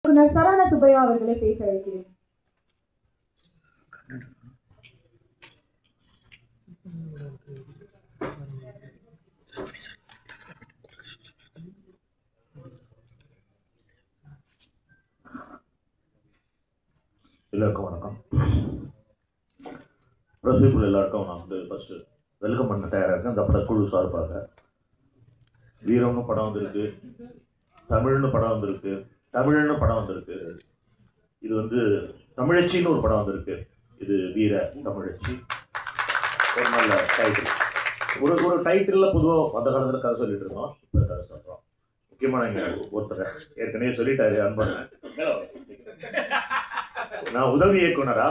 சரவண சுப்பையா அவர்களை பேச அழைக்கிறேன். எல்லாருக்கும் வணக்கம். ப்ரெஸ் பீப்புள் எல்லாருக்கும் நான் ஃபஸ்ட்டு வெல்கம் பண்ண தயாராக இருக்கேன். அந்த படக்குழு சார்பாக வீரம்னு படம் வந்திருக்கு, தமிழ்னு படம் வந்திருக்கு, தமிழ்னு படம் வந்திருக்கு. இது தமிழச்சின்னு ஒரு படம் வந்திருக்கு. இது வீர தமிழச்சி. ஒரு நல்ல டைட்டில். ஒரு டைட்டிலில் பொதுவாக அந்த காலத்தில் கதை சொல்லிட்டு இருந்தோம், இப்போ கதை சொல்கிறோம். முக்கியமான இங்கே ஒருத்தர் ஏற்கனவே சொல்லிட்டாரு அன்பண்ண. நான் உதவி இயக்குனரா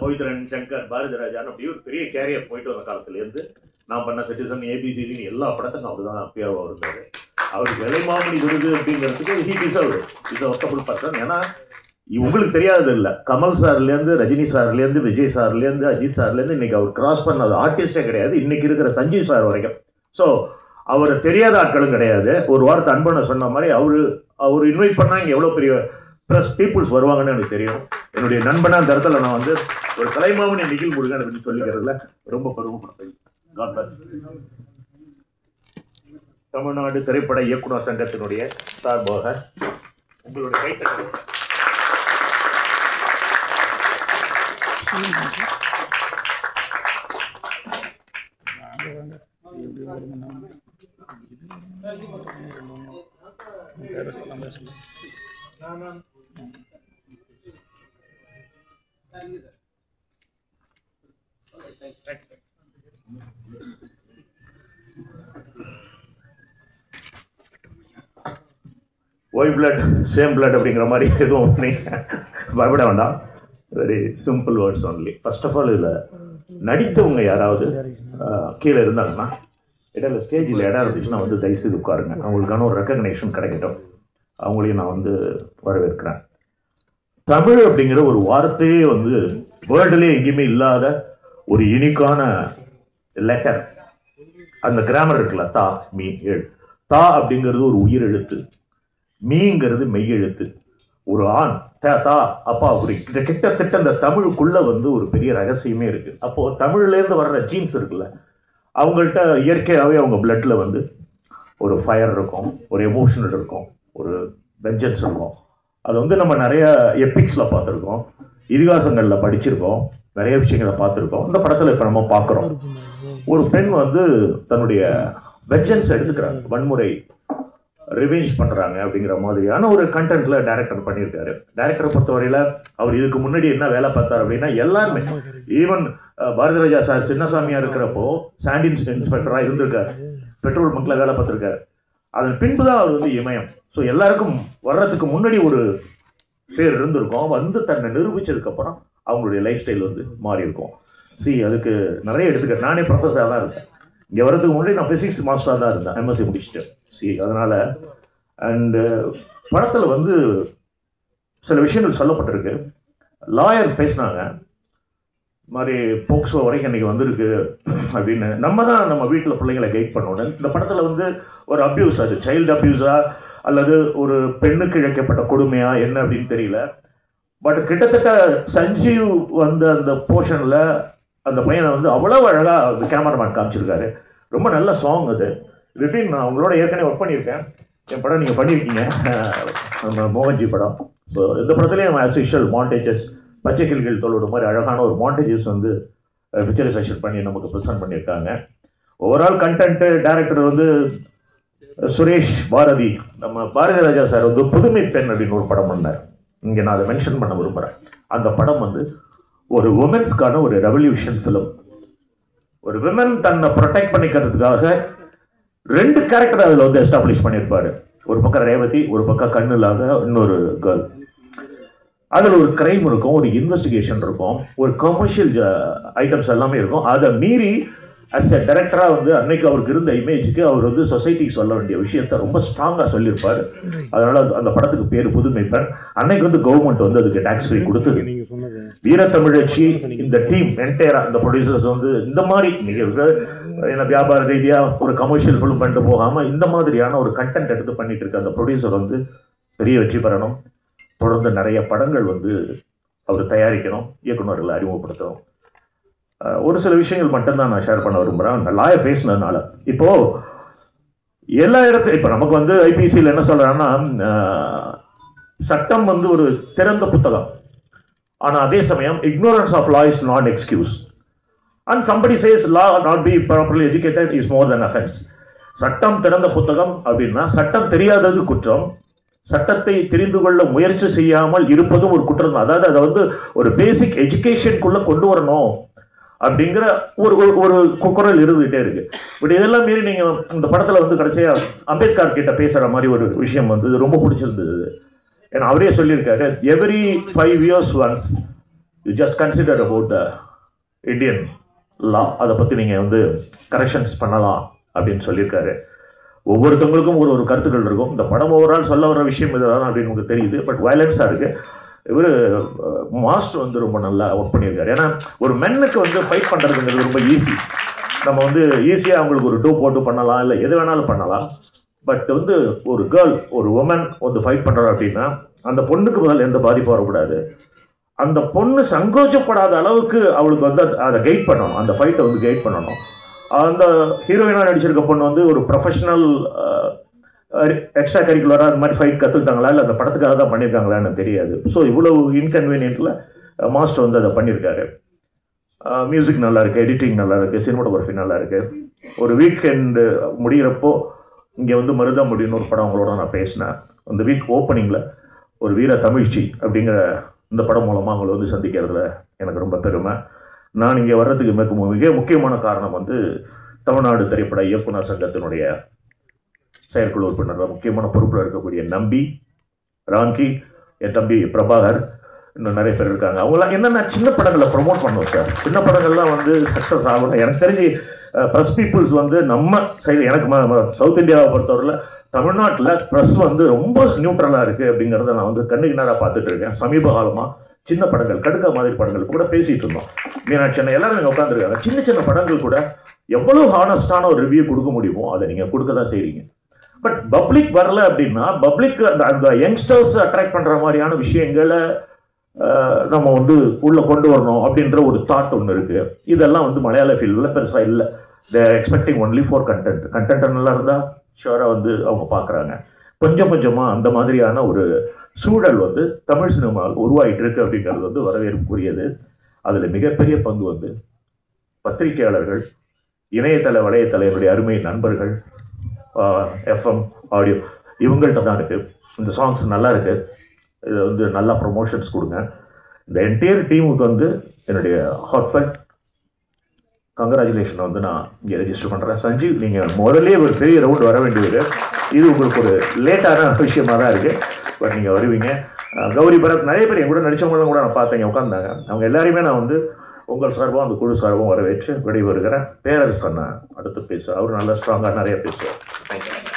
பவித்ரன், சங்கர், பாரதிராஜான் அப்படி ஒரு பெரிய கேரியர் போயிட்டு வந்த காலத்துலேருந்து நான் பண்ண சிட்டிசன், ஏபிசிடின்னு எல்லா படத்துக்கும் அவர் தான் பிஆர்ஓ இருந்தார். அவருக்கு விலைமாமணி விருது அப்படிங்கிறதுக்கு he deserved. Is workable person. ஏன்னா உங்களுக்கு தெரியாதது இல்லை, கமல் சார்லேருந்து, ரஜினி சார்லேருந்து, விஜய் சார்லேருந்து, அஜித் சார்லேருந்து இன்றைக்கி அவர் கிராஸ் பண்ணாத ஆர்டிஸ்டே கிடையாது, இன்றைக்கி இருக்கிற சஞ்சீவ் சார் வரைக்கும். ஸோ அவர் தெரியாத ஆட்களும் கிடையாது. ஒரு வாரத்தை அன்பண்ண சொன்ன மாதிரி அவர் இன்வைட் பண்ணால் இங்கே எவ்வளோ பெரிய ப்ளஸ் பீப்புள்ஸ் வருவாங்கன்னு எனக்கு தெரியும். என்னுடைய நண்பனாக அந்த இடத்துல நான் ஒரு கலைமாமணி நிகில் முருகன் அப்படின்னு சொல்லிக்கிறதுல ரொம்ப பெருமைப்படுறேன். God plus. தமிழ்நாடு திரைப்பட இயக்குனர் சங்கத்தினுடைய சார்பாக உங்களுடைய கைத்தட்டல். ஒய் பிளட் சேம் பிளட் அப்படிங்கிற மாதிரி எதுவும் பயப்பட வேண்டாம். Very simple words only. First of all இதில் நடித்தவங்க யாராவது கீழே இருந்தாங்கன்னா, இடையில ஸ்டேஜில் இடம் இருந்துச்சுன்னா தயவுசெய்து உட்காருங்க. அவங்களுக்கான ஒரு ரெக்கக்னேஷன் கிடைக்கட்டும். அவங்களையும் நான் வரவேற்கிறேன். தமிழ் அப்படிங்கிற ஒரு வார்த்தையே வேர்ல்டுலேயே எங்கேயுமே இல்லாத ஒரு யூனிக்கான லெட்டர். அந்த கிராமர் இருக்குல்ல, தா மீ எழு. தா அப்படிங்கிறது ஒரு உயிர் எழுத்து, மீங்கிறது மெய் எழுத்து. ஒரு ஆண் தா அப்பா ஒரு கிட்டத்தட்ட அந்த தமிழுக்குள்ள ஒரு பெரிய ரகசியமே இருக்கு. அப்போ தமிழ்லேருந்து வர்ற ஜீன்ஸ் இருக்குல்ல, அவங்கள்ட்ட இயற்கையாகவே அவங்க பிளட்ல ஒரு ஃபயர் இருக்கும், ஒரு எமோஷனல் இருக்கும், ஒரு வெஞ்சன்ஸ் இருக்கும். அது நம்ம நிறைய எபிக்ஸில் பார்த்துருக்கோம், இதிகாசங்களில் படிச்சிருக்கோம், நிறைய விஷயங்களை பார்த்துருக்கோம். இந்த படத்தில் இப்போ நம்ம பார்க்குறோம். ஒரு பெண் தன்னுடைய வெஞ்சன்ஸ் எடுத்துக்கிறாங்க, வன்முறை ரிவெஞ்ச் பண்ணுறாங்க அப்படிங்கிற மாதிரியான ஒரு கண்டென்ட்ல டைரக்டர் பண்ணியிருக்காரு. டைரக்டரை பொறுத்தவரையில் அவர் இதுக்கு முன்னாடி என்ன வேலை பார்த்தார் அப்படின்னா, எல்லாருமே ஈவன் பாரதிராஜா சார் சின்னசாமியாக இருக்கிறப்போ சாண்ட் இன்ஸ்பெக்டராக இருந்திருக்காரு, பெட்ரோல் பங்க்ல வேலை பார்த்துருக்காரு. அதன் பின்பு தான் அவர் இமயம். ஸோ எல்லாருக்கும் வர்றதுக்கு முன்னாடி ஒரு பேர் இருந்திருக்கும். தன்னை நிரூபிச்சதுக்கப்புறம் அவங்களுடைய லைஃப் ஸ்டைல் மாறி இருக்கும். அதுக்கு நிறைய எடுத்துக்க. நானே ப்ரொஃபஸராக தான் இருக்கேன். இங்கே வர்றதுக்கு முன்னாடி நான் ஃபிசிக்ஸ் மாஸ்டராக தான் இருந்தேன், எம்எஸ்சி முடிச்சுட்டு. அதனால் அண்டு படத்தில் சில விஷயங்கள் சொல்லப்பட்டிருக்கு. லாயர் பேசினாங்க, இது மாதிரி போக்சோ வரைக்கும் இன்றைக்கி வந்திருக்கு அப்படின்னு. நம்ம வீட்டில் பிள்ளைங்களை கைட் பண்ணணும். இந்த படத்தில் ஒரு அப்யூஸ், அது சைல்டு அப்யூஸா அல்லது ஒரு பெண்ணுக்கு இழைக்கப்பட்ட கொடுமையா என்ன அப்படின்னு தெரியல. பட் கிட்டத்தட்ட சஞ்சீவ் அந்த போர்ஷனில் அந்த பையனை அவ்வளோ அழகாக கேமராமேன் காமிச்சிருக்காரு. ரொம்ப நல்ல சாங் அது. ரிப்பீன் நான் உங்களோட ஏற்கனவே ஒர்க் பண்ணியிருக்கேன். என் படம் நீங்கள் பண்ணியிருக்கீங்க, நம்ம மோகன்ஜி படம். ஸோ இந்த படத்துலேயும் ஆஸ் யூஷுவல் மாண்டேஜஸ், பச்சை கிளிகள் தோளோட மாதிரி அழகான ஒரு மாண்டேஜஸ் பிக்சரைசேஷன் பண்ணி நமக்கு ப்ரெசென்ட் பண்ணியிருக்காங்க. Overall content director Suresh Bharathi, நம்ம பாரதிராஜா சார் புதுமை பெண் அப்படின்னு ஒரு படம் பண்ணார். இங்கே நான் அதை மென்ஷன் பண்ண விரும்புகிறேன். அந்த படம் ஒரு உமன்ஸ்க்கான ஒரு ரெவல்யூஷன் ஃபிலிம். ஒரு விமன் தன்னை ப்ரொடெக்ட் பண்ணிக்கிறதுக்காக 2 கேரக்டர் அதில் எஸ்டாப்ளிஷ் பண்ணியிருப்பாரு. ஒரு பக்கம் ரேவதி, ஒரு பக்கம் கண்ணு இல்லாத இன்னொரு கேர்ள். அதில் ஒரு கிரைம் இருக்கும், ஒரு இன்வெஸ்டிகேஷன் இருக்கும், ஒரு கமர்ஷியல் ஐட்டம்ஸ் எல்லாமே இருக்கும். அதை மீறி அஸ் எ டைரக்டராக அன்னைக்கு அவருக்கு இருந்த இமேஜுக்கு அவர் சொசைட்டிக்கு சொல்ல வேண்டிய விஷயத்த ரொம்ப ஸ்ட்ராங்காக சொல்லியிருப்பார். அதனால அந்த படத்துக்கு பேர் புதுமை பெண். அன்னைக்கு கவர்மெண்ட் அதுக்கு டாக்ஸ் ஃப்ரீ கொடுத்தது. வீரத்தமிழச்சி இந்த டீம் என்டையரா, இந்த ப்ரொடியூசர்ஸ் இந்த மாதிரி என்ன வியாபார ரீதியாக ஒரு கமர்ஷியல் ஃபிலிம் பண்ணிட்டு போகாமல் இந்த மாதிரியான ஒரு கண்டென்ட் எடுத்து பண்ணிட்டு இருக்க அந்த ப்ரொடியூசர் பெரிய வெற்றி பெறணும். தொடர்ந்து நிறைய படங்கள் வந்து அவர் தயாரிக்கணும், இயக்குநர்களை அறிமுகப்படுத்தணும். ஒரு சில விஷயங்கள் மட்டும்தான் நான் ஷேர் பண்ண விரும்புகிறேன். அந்த லாயை பேசினதுனால இப்போது எல்லா இடத்துலையும் இப்போ நமக்கு வந்து ஐபிசியில் என்ன சொல்கிறாங்கன்னா, சட்டம் வந்து ஒரு திறந்த புத்தகம், ஆனால் அதே சமயம் ignorance of law is not excuse. And somebody says law not be properly educated is more than offense. சட்டம் திறந்த புத்தகம் அப்படின்னா சட்டம் தெரியாதது குற்றம், சட்டத்தை தெரிந்து கொள்ள முயற்சி செய்யாமல் இருப்பதும் ஒரு குற்றம். அதாவது அதை வந்து ஒரு பேசிக் எஜுகேஷனுக்குள்ளே கொண்டு வரணும் அப்படிங்கிற ஒரு ஒரு குரல் இருந்துகிட்டே இருக்கு. பட் இதெல்லாம் மீறி நீங்கள் இந்த படத்தில் வந்து கடைசியாக அம்பேத்கர் கிட்ட பேசுகிற மாதிரி ஒரு விஷயம் வந்து ரொம்ப பிடிச்சிருந்தது. ஏன்னா அவரே சொல்லியிருக்காரு, every 5 years once you just consider about the Indian லா, அதை பற்றி நீங்கள் வந்து கரெக்ஷன்ஸ் பண்ணலாம் அப்படின்னு சொல்லியிருக்காரு. ஒவ்வொருத்தவங்களுக்கும் ஒரு கருத்துக்கள் இருக்கும். இந்த படம் ஓவரால் சொல்ல வர விஷயம் இதுதான் அப்படின்னு உங்களுக்கு தெரியுது. பட் வயலன்ஸாக இருக்குது. இவர் மாஸ்டர் வந்து ரொம்ப நல்லா ஒர்க் பண்ணியிருக்காரு. ஏன்னா ஒரு மென்னுக்கு வந்து ஃபைட் பண்ணுறதுங்கிறது ரொம்ப ஈஸி. நம்ம வந்து ஈஸியாக அவங்களுக்கு ஒரு 2 போட்டு பண்ணலாம், இல்லை எது வேணாலும் பண்ணலாம். பட் வந்து ஒரு கேர்ள், ஒரு உமன் வந்து ஃபைட் பண்ணுறா அப்படின்னா அந்த பொண்ணுக்கு முதல்ல எந்த பாதிப்பும் வரக்கூடாது. அந்த பொண்ணு சங்கோச்சப்படாத அளவுக்கு அவளுக்கு வந்து அதை கைட் பண்ணணும், அந்த ஃபைட்டை வந்து கைட் பண்ணணும். அந்த ஹீரோயினாக நடிச்சிருக்க பொண்ணு வந்து ஒரு ப்ரொஃபஷனல் எக்ஸ்ட்ரா கரிக்குலராக அந்த மாதிரி ஃபைட் கற்றுக்கிட்டாங்களா, இல்லை அந்த படத்துக்காக தான் பண்ணியிருக்காங்களான்னு தெரியாது. ஸோ இவ்வளவு இன்கன்வீனியன்ட்டில் மாஸ்டர் வந்து அதை பண்ணியிருக்காரு. மியூசிக் நல்லா இருக்குது, எடிட்டிங் நல்லா இருக்குது, சினிமாட்டோகிராஃபி நல்லா இருக்குது. ஒரு வீக்கெண்டு முடிகிறப்போ இங்கே வந்து மருதாமுடின்னு ஒரு படம் அவங்களோட நான் பேசினேன். அந்த வீக் ஓப்பனிங்கில் ஒரு வீர தமிழ்ச்சி அப்படிங்கிற இந்த படம் மூலமாக அவங்களை வந்து சந்திக்கிறதுல எனக்கு ரொம்ப பெருமை. நான் இங்கே வர்றதுக்கு மிக முக்கியமான காரணம் வந்து தமிழ்நாடு திரைப்பட இயக்குனர் சங்கத்தினுடைய செயற்குழு உறுப்பினர், முக்கியமான பொறுப்பில் இருக்கக்கூடிய நம்பி, ராங்கி, என் தம்பி பிரபாகர், இன்னும் நிறைய பேர் இருக்காங்க. அவங்களாம் என்னென்ன சின்ன படங்களை ப்ரொமோட் பண்ணுவோம் சார். சின்ன படங்கள்லாம் வந்து சக்ஸஸ் ஆகணும். எனக்கு தெரிஞ்சு ப்ரெஸ் பீப்புள்ஸ் வந்து நம்ம சைடு, எனக்கு சவுத் இந்தியாவை பொறுத்தவரையில் தமிழ்நாட்டில் ப்ரெஸ் வந்து ரொம்ப நியூட்ரலாக இருக்குது அப்படிங்கிறத நான் வந்து கண்ணுக்கு நேராக பார்த்துட்டு இருக்கேன். சமீப காலமாக சின்ன படங்கள், கடுக்கா மாதிரி படங்கள் கூட பேசிகிட்டு இருந்தோம். மீனாட்சி அண்ணன் எல்லாரும் இங்கே உட்காந்துருக்காங்க. சின்ன சின்ன படங்கள் கூட எவ்வளோ ஹானஸ்டான ஒரு ரிவ்யூ கொடுக்க முடியுமோ அதை நீங்கள் கொடுக்க தான் செய்கிறீங்க. பட் பப்ளிக் வரல அப்படின்னா, பப்ளிக் அந்த யங்ஸ்டர்ஸ் அட்ராக்ட் பண்ணுற மாதிரியான விஷயங்களை நம்ம வந்து உள்ளே கொண்டு வரணும் அப்படின்ற ஒரு தாட் ஒன்று இருக்குது. இதெல்லாம் வந்து மலையாள ஃபீல்டில் பெருசாக இல்லை. தேர் எக்ஸ்பெக்டிங் ஒன்லி ஃபார் கண்டென்ட் நல்லா இருந்தால் ஷுவராக வந்து அவங்க பார்க்குறாங்க. கொஞ்சம் கொஞ்சமாக அந்த மாதிரியான ஒரு சூழல் வந்து தமிழ் சினிமாவில் உருவாகிட்டு இருக்கு அப்படிங்கிறது வந்து வரவேற்புக்குரியது. அதில் மிகப்பெரிய பங்கு வந்து பத்திரிகையாளர்கள், இணையதள வலையதளங்களுடைய அருமை நண்பர்கள், எஃப்எம் ஆடியோ, இவங்கள்ட்ட தான் இருக்குது. இந்த சாங்ஸ் நல்லா இருக்குது, இதை வந்து நல்லா ப்ரொமோஷன்ஸ் கொடுங்க. இந்த என்டையர் டீமுக்கு வந்து என்னுடைய ஹார்ட்ஃபெல்ட் கங்க்ராச்சுலேஷனை வந்து நான் இங்கே ரெஜிஸ்டர் பண்ணுறேன். சஞ்சீவ், நீங்கள் முதல்லே ஒரு பெரிய ரவுண்ட் வர வேண்டியது, இது உங்களுக்கு ஒரு லேட்டான விஷயமாக தான் இருக்குது. பட் நீங்கள் வருவீங்க. கௌரி பரத், நிறைய பேர் என் கூட நடித்தவங்களும் கூட நான் பார்த்தேங்க, உட்காந்தாங்க. அவங்க எல்லாரையுமே நான் வந்து உங்கள் சார்பாக அந்த குழு சார்பாகவும் வரவேற்று விடைபெறுகிறேன். பேரரசு அண்ணா அடுத்து பேசுவார். அவர் நல்லா ஸ்ட்ராங்காக நிறைய பேசுவார். தேங்க்யூ.